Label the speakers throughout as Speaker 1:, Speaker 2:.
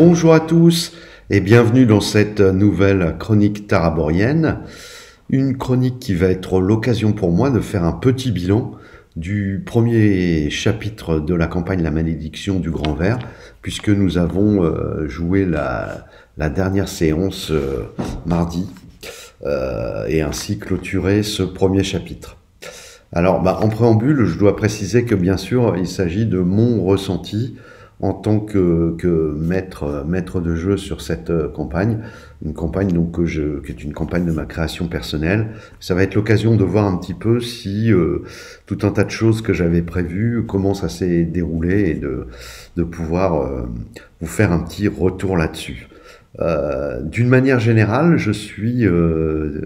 Speaker 1: Bonjour à tous et bienvenue dans cette nouvelle chronique taraborienne. Une chronique qui va être l'occasion pour moi de faire un petit bilan du premier chapitre de la campagne La Malédiction du Grand Vert, puisque nous avons joué la dernière séance mardi et ainsi clôturé ce premier chapitre. Alors, en préambule, je dois préciser que bien sûr, il s'agit de mon ressenti en tant que maître de jeu sur cette campagne, une campagne donc qui est une campagne de ma création personnelle. Ça va être l'occasion de voir un petit peu si tout un tas de choses que j'avais prévues, comment ça s'est déroulé et de pouvoir vous faire un petit retour là-dessus. D'une manière générale, je suis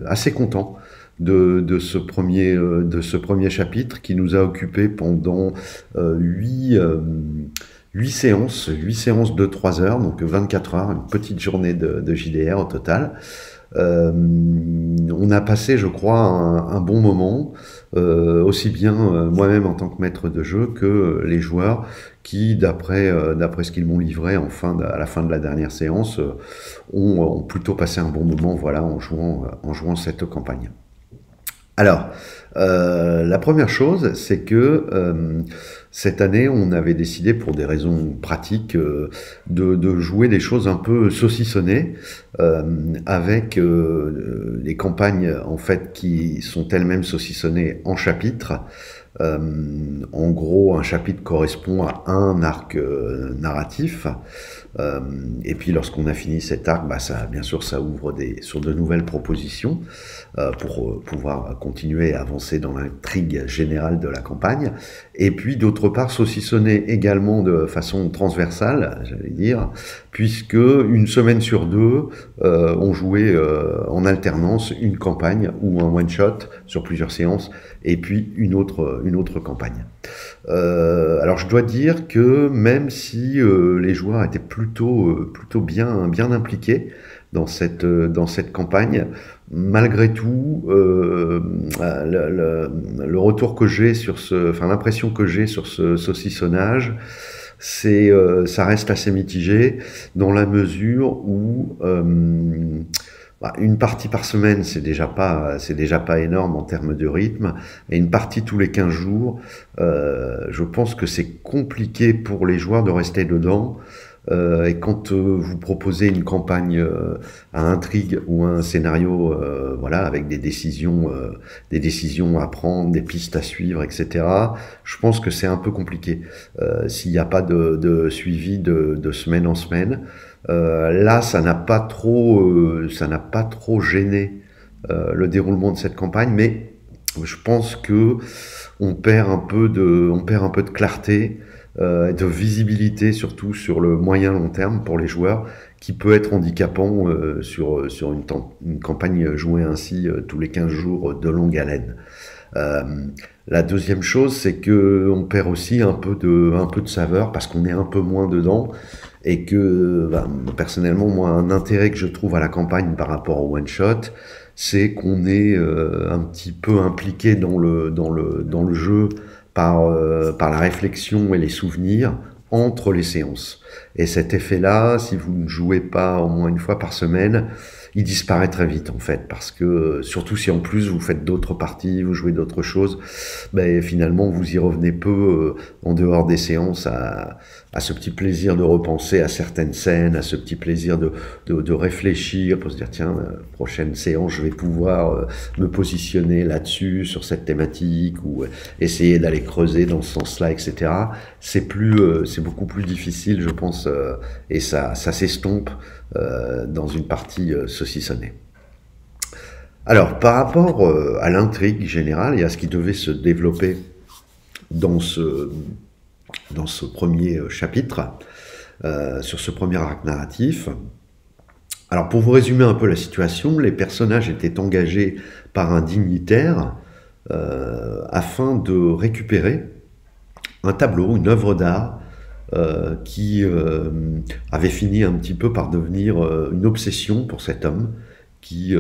Speaker 1: assez content de ce premier chapitre qui nous a occupé pendant 8 séances de 3 heures, donc 24 heures, une petite journée de JDR au total. On a passé, je crois, un bon moment, aussi bien moi-même en tant que maître de jeu que les joueurs qui, d'après ce qu'ils m'ont livré à la fin de la dernière séance, ont plutôt passé un bon moment, voilà, en jouant cette campagne. Alors, la première chose, c'est que cette année, on avait décidé, pour des raisons pratiques, de jouer des choses un peu saucissonnées, avec les campagnes en fait qui sont elles-mêmes saucissonnées en chapitres. En gros, un chapitre correspond à un arc narratif. Et puis lorsqu'on a fini cet arc, bien sûr, ça ouvre sur de nouvelles propositions pour pouvoir continuer à avancer dans l'intrigue générale de la campagne. Et puis d'autre part, saucissonner également de façon transversale, j'allais dire, puisque une semaine sur deux, on jouait en alternance une campagne ou un one-shot sur plusieurs séances, et puis une autre campagne. Alors je dois dire que même si les joueurs étaient plutôt bien impliqués dans cette campagne, malgré tout, le retour que j'ai l'impression que j'ai sur ce saucissonnage, ça reste assez mitigé dans la mesure où une partie par semaine, c'est déjà pas énorme en termes de rythme, et une partie tous les 15 jours, je pense que c'est compliqué pour les joueurs de rester dedans. Et quand vous proposez une campagne à intrigue ou un scénario, avec des décisions à prendre, des pistes à suivre, etc. Je pense que c'est un peu compliqué s'il n'y a pas de suivi de semaine en semaine. Là, ça n'a pas trop gêné le déroulement de cette campagne, mais je pense que on perd un peu de clarté, de visibilité, surtout sur le moyen long terme pour les joueurs, qui peut être handicapant sur une campagne jouée ainsi tous les 15 jours de longue haleine. La deuxième chose, c'est que on perd aussi un peu de saveur parce qu'on est un peu moins dedans, et que personnellement, moi, un intérêt que je trouve à la campagne par rapport au one shot, c'est qu'on est un petit peu impliqué dans le jeu par la réflexion et les souvenirs entre les séances. Et cet effet-là, si vous ne jouez pas au moins une fois par semaine, il disparaît très vite en fait, parce que surtout si en plus vous faites d'autres parties, vous jouez d'autres choses, finalement vous y revenez peu en dehors des séances à ce petit plaisir de repenser à certaines scènes, à ce petit plaisir de réfléchir pour se dire tiens, prochaine séance je vais pouvoir me positionner là-dessus, sur cette thématique, ou essayer d'aller creuser dans ce sens-là, etc. C'est beaucoup plus difficile, je pense, et ça s'estompe dans une partie saucissonnée. Alors, par rapport à l'intrigue générale et à ce qui devait se développer dans ce premier chapitre, sur ce premier arc narratif, alors pour vous résumer un peu la situation, les personnages étaient engagés par un dignitaire afin de récupérer un tableau, une œuvre d'art, qui avait fini un petit peu par devenir une obsession pour cet homme, qui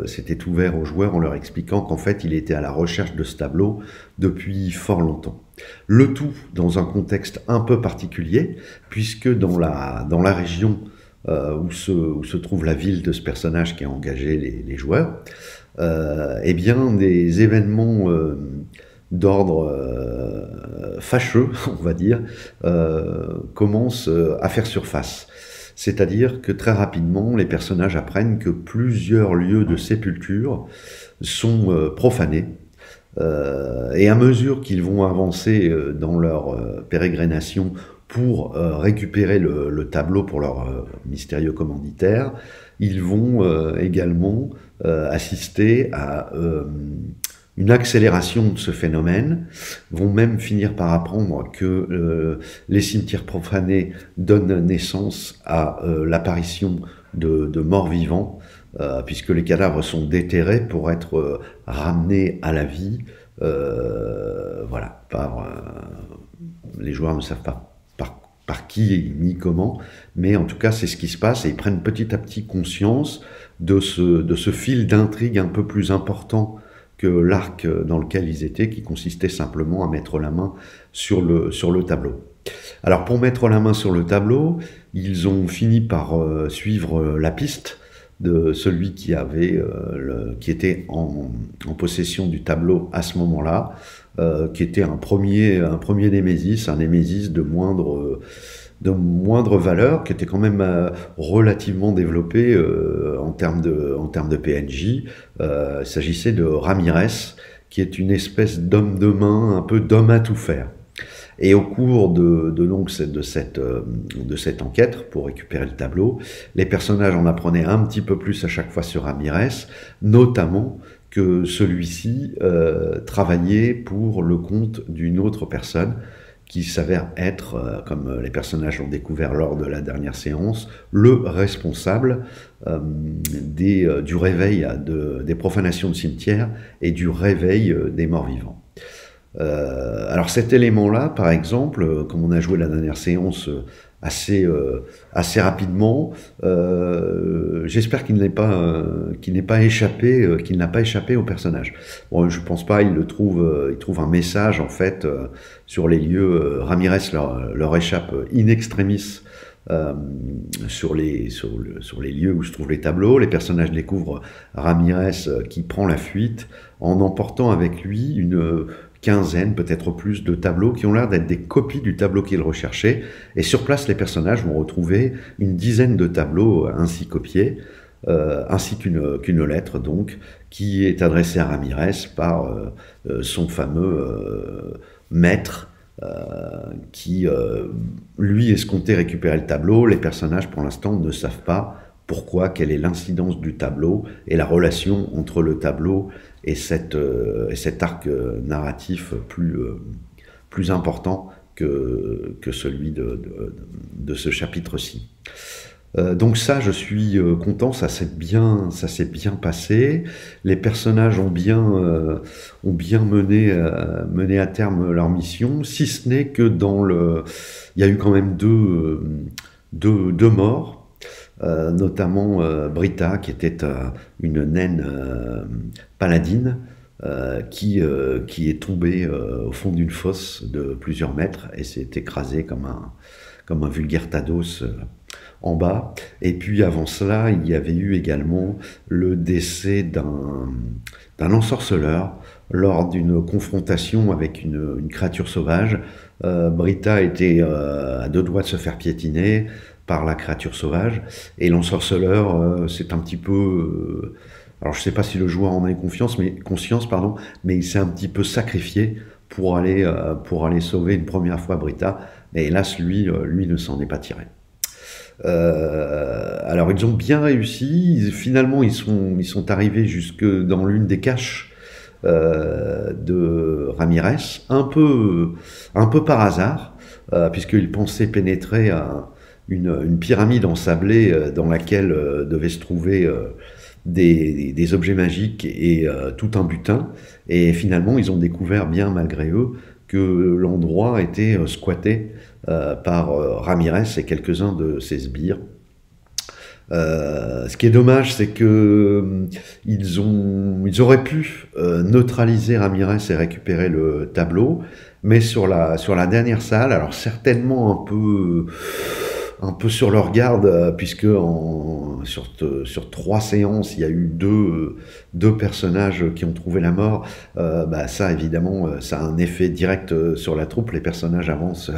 Speaker 1: s'était ouvert aux joueurs en leur expliquant qu'en fait il était à la recherche de ce tableau depuis fort longtemps. Le tout dans un contexte un peu particulier, puisque dans la région où se trouve la ville de ce personnage qui a engagé les joueurs, eh bien des événements d'ordre fâcheux, on va dire, commencent à faire surface. C'est-à-dire que très rapidement, les personnages apprennent que plusieurs lieux de sépulture sont profanés. Et à mesure qu'ils vont avancer dans leur pérégrination pour récupérer le tableau pour leur mystérieux commanditaire, ils vont également assister à une accélération de ce phénomène, vont même finir par apprendre que les cimetières profanés donnent naissance à l'apparition de morts vivants, puisque les cadavres sont déterrés pour être ramenés à la vie, voilà, les joueurs ne savent pas par qui ni comment, mais en tout cas c'est ce qui se passe, et ils prennent petit à petit conscience de ce fil d'intrigue un peu plus important que l'arc dans lequel ils étaient, qui consistait simplement à mettre la main sur le tableau. Alors pour mettre la main sur le tableau, ils ont fini par suivre la piste de celui qui était en possession du tableau à ce moment-là, qui était un premier Némésis, un Némésis de moindre valeur, qui était quand même relativement développé en termes de PNJ. Il s'agissait de Ramirez, qui est une espèce d'homme de main, un peu d'homme à tout faire. Et au cours de cette enquête, pour récupérer le tableau, les personnages en apprenaient un petit peu plus à chaque fois sur Ramirez, notamment que celui-ci travaillait pour le compte d'une autre personne qui s'avère être, comme les personnages l'ont découvert lors de la dernière séance, le responsable du réveil des profanations de cimetières et du réveil des morts vivants. Alors cet élément-là, par exemple, comme on a joué la dernière séance assez rapidement, j'espère qu'il n'a pas échappé au personnage. Bon, je pense pas, il trouve un message en fait sur les lieux. Ramirez leur échappe in extremis sur les lieux où se trouvent les tableaux. Les personnages découvrent Ramirez qui prend la fuite en emportant avec lui une quinzaine, peut-être plus, de tableaux qui ont l'air d'être des copies du tableau qu'il recherchait. Et sur place, les personnages vont retrouver une dizaine de tableaux ainsi copiés, ainsi qu'une lettre, donc, qui est adressée à Ramirez par son fameux maître, qui, lui, escomptait récupérer le tableau. Les personnages, pour l'instant, ne savent pas pourquoi, quelle est l'incidence du tableau et la relation entre le tableau et cet arc narratif plus important que celui de ce chapitre-ci. Donc ça, je suis content, ça s'est bien passé. Les personnages ont bien mené à terme leur mission, si ce n'est que il y a eu quand même deux morts. Notamment Britta, qui était une naine paladine, qui est tombée au fond d'une fosse de plusieurs mètres et s'est écrasée comme un vulgaire Tados en bas. Et puis avant cela, il y avait eu également le décès d'un ensorceleur lors d'une confrontation avec une créature sauvage. Britta était à deux doigts de se faire piétiner par la créature sauvage, et l'ensorceleur, c'est un petit peu... alors je ne sais pas si le joueur en a eu conscience, mais il s'est un petit peu sacrifié pour aller sauver une première fois Britta, et hélas, lui ne s'en est pas tiré. Alors ils ont bien réussi, finalement ils sont arrivés jusque dans l'une des caches de Ramirez, un peu par hasard, puisqu'ils pensaient pénétrer une pyramide ensablée dans laquelle devaient se trouver des objets magiques et tout un butin. Et finalement, ils ont découvert, bien malgré eux, que l'endroit était squatté par Ramirez et quelques-uns de ses sbires. Ce qui est dommage, c'est que ils auraient pu neutraliser Ramirez et récupérer le tableau, mais sur la dernière salle, alors certainement un peu sur leur garde, puisque sur 3 séances, il y a eu deux personnages qui ont trouvé la mort. Bah, ça, évidemment, ça a un effet direct sur la troupe. Les personnages avancent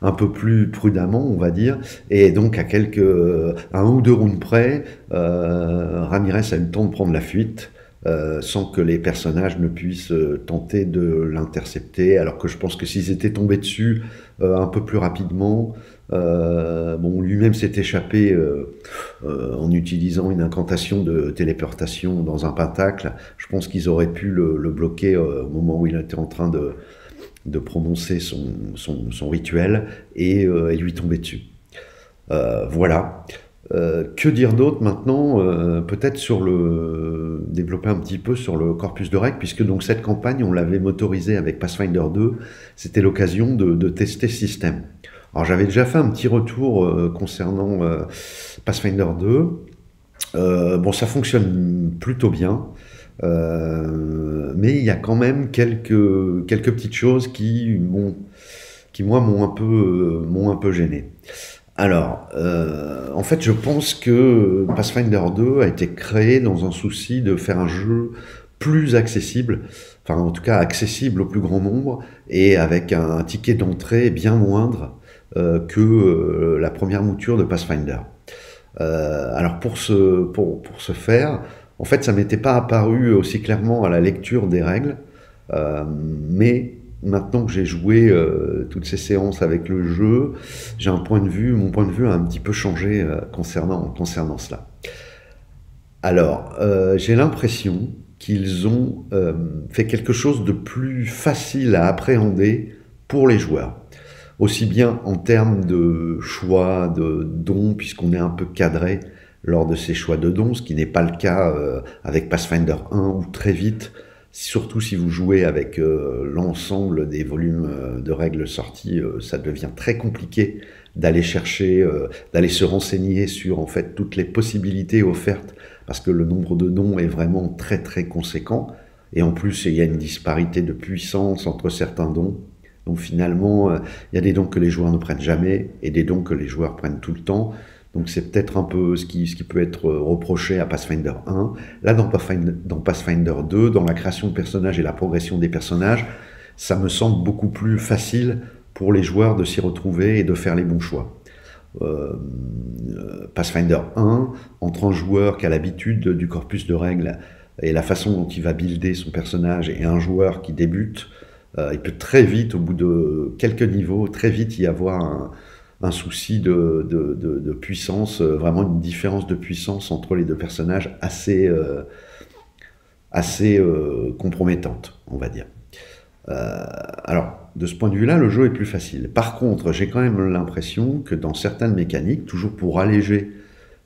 Speaker 1: un peu plus prudemment, on va dire. Et donc, à un ou deux rounds près, Ramirez a eu le temps de prendre la fuite. Sans que les personnages ne puissent tenter de l'intercepter, alors que je pense que s'ils étaient tombés dessus un peu plus rapidement, bon, lui-même s'est échappé en utilisant une incantation de téléportation dans un pentacle. Je pense qu'ils auraient pu le bloquer au moment où il était en train de prononcer son rituel et lui tomber dessus. Voilà. Que dire d'autre maintenant? Peut-être développer un petit peu sur le corpus de règles, puisque donc cette campagne, on l'avait motorisée avec Pathfinder 2, c'était l'occasion de tester ce système. Alors j'avais déjà fait un petit retour concernant Pathfinder 2. Bon, ça fonctionne plutôt bien, mais il y a quand même quelques petites choses qui moi m'ont un peu gêné. Alors, en fait, je pense que Pathfinder 2 a été créé dans un souci de faire un jeu plus accessible, enfin en tout cas accessible au plus grand nombre, et avec un ticket d'entrée bien moindre que la première mouture de Pathfinder. Alors pour ce faire, en fait, ça m'était pas apparu aussi clairement à la lecture des règles, mais maintenant que j'ai joué toutes ces séances avec le jeu, mon point de vue a un petit peu changé concernant cela. Alors, j'ai l'impression qu'ils ont fait quelque chose de plus facile à appréhender pour les joueurs. Aussi bien en termes de choix de dons, puisqu'on est un peu cadré lors de ces choix de dons, ce qui n'est pas le cas avec Pathfinder 1, où très vite, surtout si vous jouez avec l'ensemble des volumes de règles sortis, ça devient très compliqué d'aller chercher, d'aller se renseigner sur en fait toutes les possibilités offertes, parce que le nombre de dons est vraiment très très conséquent, et en plus il y a une disparité de puissance entre certains dons. Donc finalement, il y a des dons que les joueurs ne prennent jamais, et des dons que les joueurs prennent tout le temps. Donc c'est peut-être un peu ce qui peut être reproché à Pathfinder 1. Là, dans Pathfinder 2, dans la création de personnages et la progression des personnages, ça me semble beaucoup plus facile pour les joueurs de s'y retrouver et de faire les bons choix. Pathfinder 1, entre un joueur qui a l'habitude du corpus de règles et la façon dont il va builder son personnage, et un joueur qui débute, il peut très vite, au bout de quelques niveaux, très vite y avoir un souci de puissance, vraiment une différence de puissance entre les deux personnages assez compromettante, on va dire. Alors, de ce point de vue-là, le jeu est plus facile. Par contre, j'ai quand même l'impression que dans certaines mécaniques, toujours pour alléger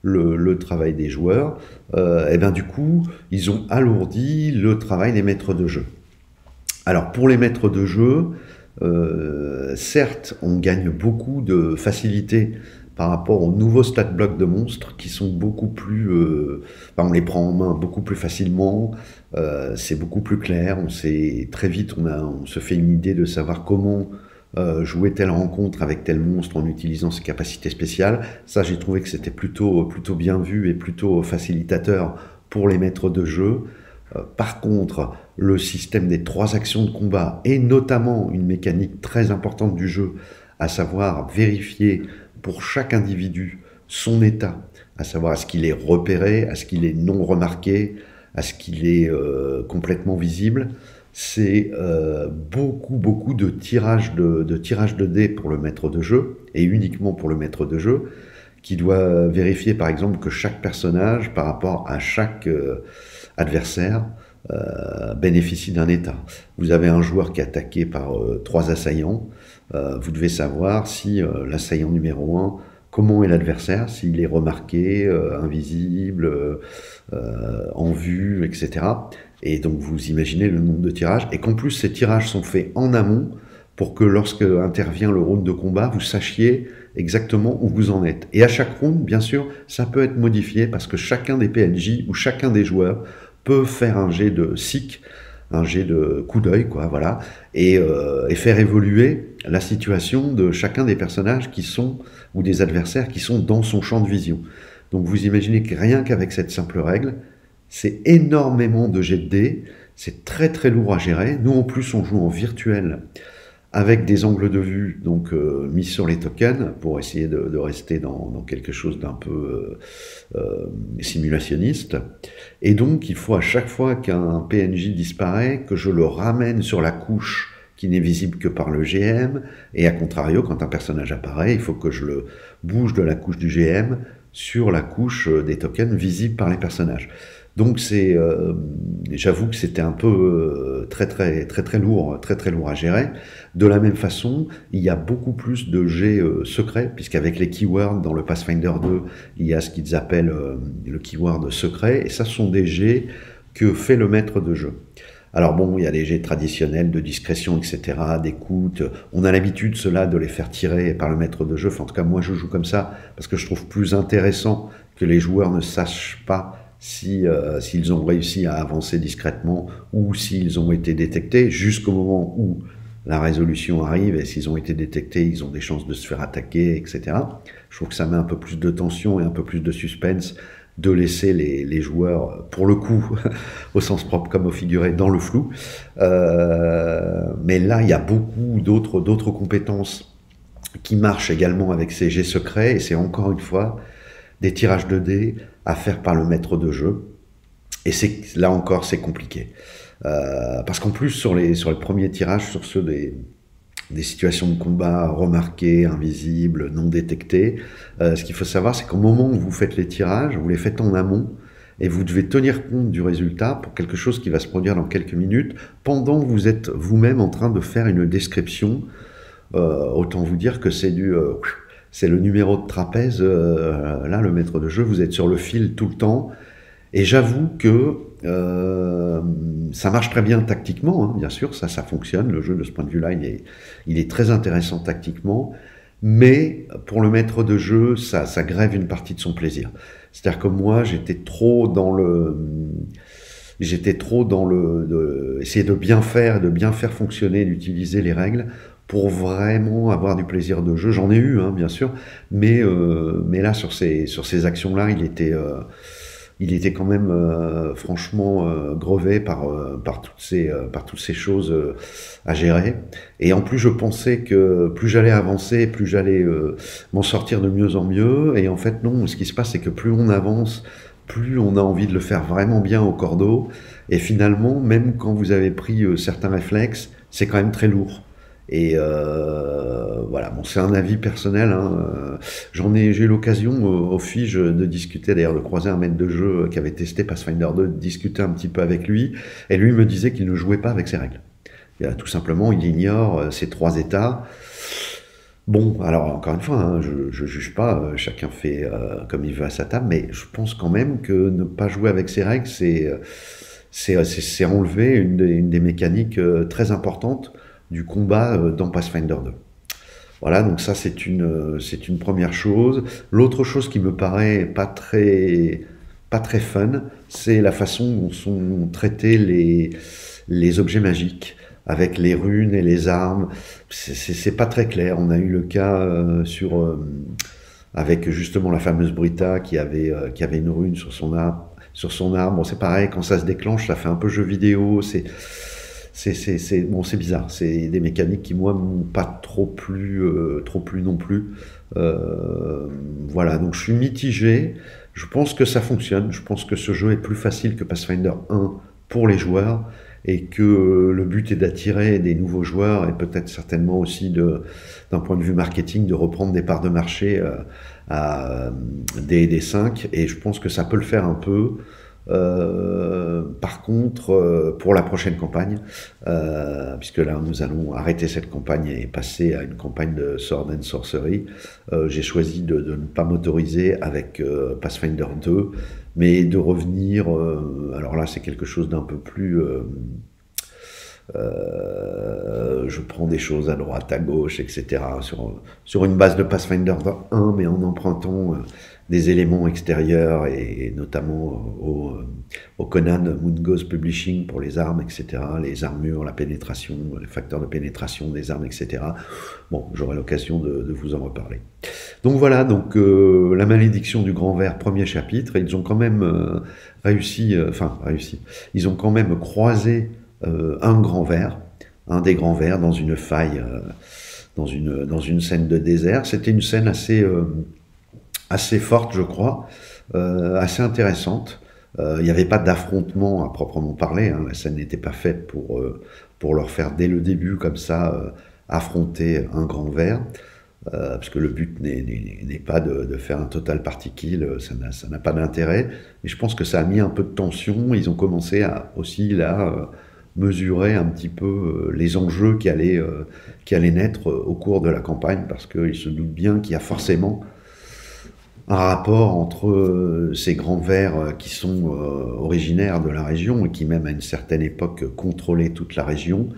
Speaker 1: le travail des joueurs, et bien du coup, ils ont alourdi le travail des maîtres de jeu. Alors, pour les maîtres de jeu, certes, on gagne beaucoup de facilité par rapport aux nouveaux stat blocks de monstres qui sont beaucoup plus... on les prend en main beaucoup plus facilement, c'est beaucoup plus clair, très vite on se fait une idée de savoir comment jouer telle rencontre avec tel monstre en utilisant ses capacités spéciales. Ça, j'ai trouvé que c'était plutôt bien vu et plutôt facilitateur pour les maîtres de jeu. Par contre, le système des 3 actions de combat, et notamment une mécanique très importante du jeu, à savoir vérifier pour chaque individu son état, à savoir est-ce qu'il est repéré, est-ce qu'il est non remarqué, est-ce qu'il est complètement visible, c'est beaucoup de tirage de dés pour le maître de jeu, et uniquement pour le maître de jeu, qui doit vérifier par exemple que chaque personnage, par rapport à chaque adversaire, bénéficie d'un état. Vous avez un joueur qui est attaqué par 3 assaillants, vous devez savoir si l'assaillant numéro 1, comment est l'adversaire, s'il est remarqué, invisible, en vue, etc. Et donc vous imaginez le nombre de tirages, et qu'en plus ces tirages sont faits en amont, pour que lorsque intervient le round de combat, vous sachiez exactement où vous en êtes. Et à chaque round, bien sûr, ça peut être modifié, parce que chacun des PNJ ou chacun des joueurs peut faire un jet de SIC un jet de coup d'œil, quoi, voilà, et faire évoluer la situation de chacun des personnages qui sont, ou des adversaires qui sont dans son champ de vision. Donc vous imaginez que rien qu'avec cette simple règle, c'est énormément de jets de dés, c'est très très lourd à gérer. Nous en plus on joue en virtuel avec des angles de vue donc mis sur les tokens pour essayer de rester dans quelque chose d'un peu simulationniste. Et donc il faut à chaque fois qu'un PNJ disparaît que je le ramène sur la couche qui n'est visible que par le GM, et à contrario, quand un personnage apparaît, il faut que je le bouge de la couche du GM sur la couche des tokens visibles par les personnages. Donc j'avoue que c'était un peu très lourd à gérer. De la même façon, il y a beaucoup plus de jets secrets, puisqu'avec les keywords dans le Pathfinder 2, il y a ce qu'ils appellent le keyword secret, et ça ce sont des jets que fait le maître de jeu. Alors bon, il y a les jets traditionnels de discrétion, etc., d'écoute. On a l'habitude, ceux-là, de les faire tirer par le maître de jeu. Enfin, en tout cas, moi, je joue comme ça parce que je trouve plus intéressant que les joueurs ne sachent pas s'ils ont réussi à avancer discrètement ou s'ils ont été détectés jusqu'au moment où la résolution arrive, et s'ils ont été détectés, ils ont des chances de se faire attaquer, etc. Je trouve que ça met un peu plus de tension et un peu plus de suspense de laisser les joueurs, pour le coup, au sens propre comme au figuré, dans le flou. Mais là, il y a beaucoup d'autres compétences qui marchent également avec ces jets secrets, et c'est encore une fois des tirages de dés à faire par le maître de jeu. Et là encore, c'est compliqué. Parce qu'en plus, sur les premiers tirages, sur ceux des situations de combat remarquées, invisibles, non détectées, ce qu'il faut savoir, c'est qu'au moment où vous faites les tirages, vous les faites en amont, et vous devez tenir compte du résultat pour quelque chose qui va se produire dans quelques minutes, pendant que vous êtes vous-même en train de faire une description. Autant vous dire que c'est le numéro de trapèze, là, le maître de jeu, vous êtes sur le fil tout le temps. Et j'avoue que ça marche très bien tactiquement, hein, bien sûr, ça fonctionne, le jeu de ce point de vue-là, il est très intéressant tactiquement, mais pour le maître de jeu, ça grève une partie de son plaisir. C'est-à-dire que moi, j'étais trop dans essayer de bien faire fonctionner, d'utiliser les règles pour vraiment avoir du plaisir de jeu. J'en ai eu, hein, bien sûr, mais là, sur ces actions-là, il était quand même franchement grevé par toutes ces choses à gérer. Et en plus, je pensais que plus j'allais avancer, plus j'allais m'en sortir de mieux en mieux. Et en fait, non. Ce qui se passe, c'est que plus on avance, plus on a envie de le faire vraiment bien au cordeau. Et finalement, même quand vous avez pris certains réflexes, c'est quand même très lourd. Et voilà, bon, c'est un avis personnel, hein. J'ai eu l'occasion au FIGE de discuter, d'ailleurs de croiser un maître de jeu qui avait testé Pathfinder 2, de discuter un petit peu avec lui, et lui me disait qu'il ne jouait pas avec ses règles. Tout simplement, il ignore ces 3 états. Bon, alors encore une fois, hein, je juge pas, chacun fait comme il veut à sa table, mais je pense quand même que ne pas jouer avec ses règles, c'est enlever une des mécaniques très importantes du combat dans Pathfinder 2. Voilà, donc ça c'est une première chose. L'autre chose qui me paraît pas très fun, c'est la façon dont sont traités les objets magiques, avec les runes et les armes. C'est pas très clair. On a eu le cas avec justement la fameuse Brita qui avait une rune sur son arme. Bon, c'est pareil, quand ça se déclenche, ça fait un peu jeu vidéo. Bon, c'est bizarre. C'est des mécaniques qui, moi, m'ont pas trop plu non plus. Voilà, donc je suis mitigé. Je pense que ça fonctionne. Je pense que ce jeu est plus facile que Pathfinder 1 pour les joueurs, et que le but est d'attirer des nouveaux joueurs, et peut-être certainement aussi d'un point de vue marketing, de reprendre des parts de marché à D&D 5, et je pense que ça peut le faire un peu. Par contre, pour la prochaine campagne, puisque là nous allons arrêter cette campagne et passer à une campagne de Sword and Sorcery, j'ai choisi de ne pas m'autoriser avec Pathfinder 2, mais de revenir, alors là c'est quelque chose d'un peu plus, je prends des choses à droite, à gauche, etc. Sur une base de Pathfinder 1, mais en empruntant des éléments extérieurs et notamment au Conan Mungos Publishing pour les armes, etc. Les armures, la pénétration, les facteurs de pénétration des armes, etc. Bon, j'aurai l'occasion de vous en reparler. Donc voilà, donc la malédiction du grand ver, premier chapitre, ils ont quand même réussi, ils ont quand même croisé un grand ver, un des grands vers dans une faille, dans une scène de désert. C'était une scène assez forte, je crois, assez intéressante. Il n'y avait pas d'affrontement à proprement parler, hein. La scène n'était pas faite pour leur faire dès le début comme ça affronter un grand ver. Parce que le but n'est pas de faire un total party kill, ça n'a pas d'intérêt. Mais je pense que ça a mis un peu de tension. Ils ont commencé à aussi là mesurer un petit peu les enjeux qui allaient naître au cours de la campagne, parce qu'ils se doutent bien qu'il y a forcément un rapport entre ces grands vers qui sont originaires de la région et qui même à une certaine époque contrôlaient toute la région,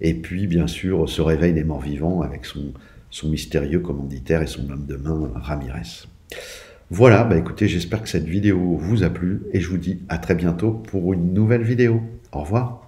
Speaker 1: et puis bien sûr ce réveil des morts vivants avec son mystérieux commanditaire et son homme de main Ramirez. Voilà, bah écoutez, j'espère que cette vidéo vous a plu et je vous dis à très bientôt pour une nouvelle vidéo. Au revoir.